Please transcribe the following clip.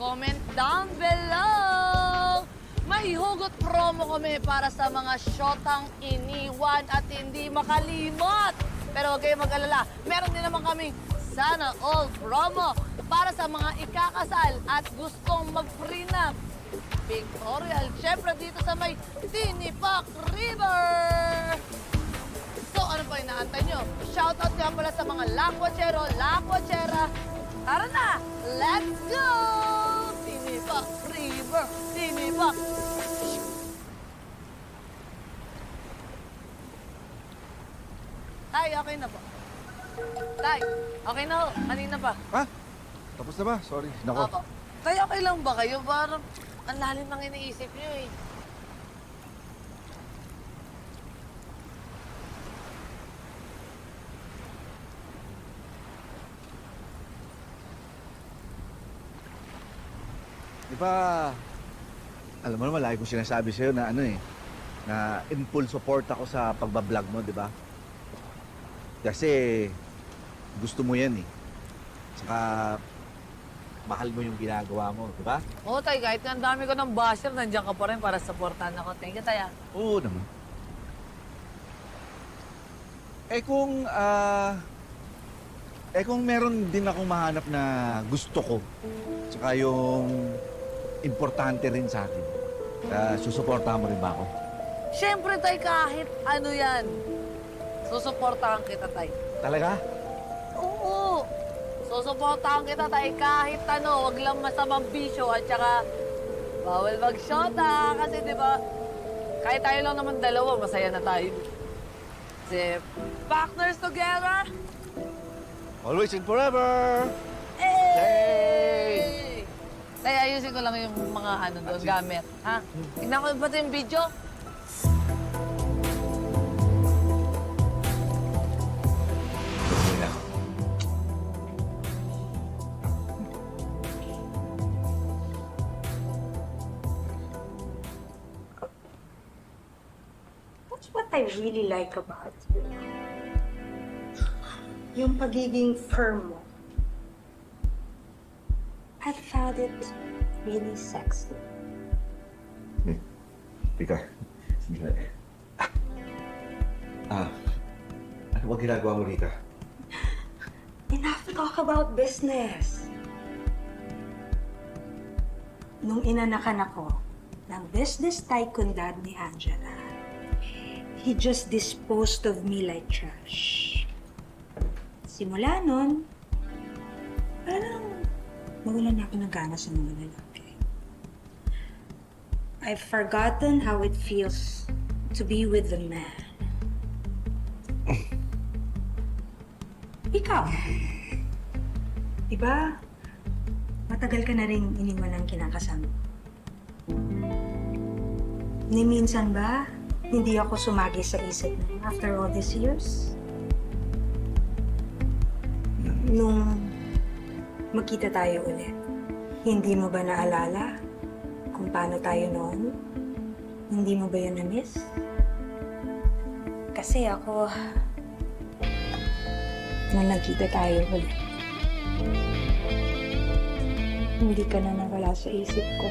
comment down below. May hugot promo kami para sa mga syotang iniwan at hindi makalimot. Pero huwag kayong mag-alala, meron din naman kaming Sana All promo para sa mga ikakasal at gustong mag-prenup. Pictorial, syempre dito sa may Tinipak River. So, ano pa inaantay nyo? Shoutout nga pala sa mga lakwachero, lakwachera. Tara na! Let's go! Tinipak River, Tinipak. Tay, okay na po. Tay, okay na ho. Kanina pa. Ha? Tapos na ba? Sorry. Nako. Opo. Tay, okay lang ba kayo? Parang ang lalim ng iniisip nyo eh. Di ba, alam mo naman, lagi kong sinasabi sa'yo na na in full support ako sa pagbablog mo, di ba? Kasi gusto mo yan eh. Saka mahal mo yung ginagawa mo, di ba? Oo, tay, kahit nga ang dami ko ng basher, nandiyan ka pa rin para supportan ako. Thank you, tay. Oo naman. Kung meron din akong mahanap na gusto ko, saka yung importante rin sa akin, susuportahan mo rin ba ako? Siyempre, tay, kahit ano yan, susuportahan kita, tay. Talaga? Oo. Susuportahan kita, tay, kahit ano, wag lang masamang bisyo at saka bawal mag-shota. Kasi, di ba, kahit tayo lang naman dalawa, masaya na tayo. Kasi, partners together. Always and forever! Hey! Tay, ayusin ko lang yung mga ano doon, gamit. Ha? Tignan ko ba ito yung video? That's what I really like about you. Yung pagiging firm mo. I found it really sexy. Tika. Ano ba ginagawa mo rito? Enough talk about business. Nung inanakan ako ng business tycoon dad ni Angela, he just disposed of me like trash. Simula nun, parang nawalan na ako ng gana sa mga lalaki. I've forgotten how it feels to be with a man. Ikaw, diba, matagal ka na rin iniwan ng kinakasama. Ni minsan ba, hindi ako sumagi sa isip mo after all these years? Nung magkita tayo ulit, hindi mo ba naalala kung paano tayo noon? Hindi mo ba yun na-miss? Kasi ako, nung nagkita tayo ulit, hindi ka na nawala sa isip ko.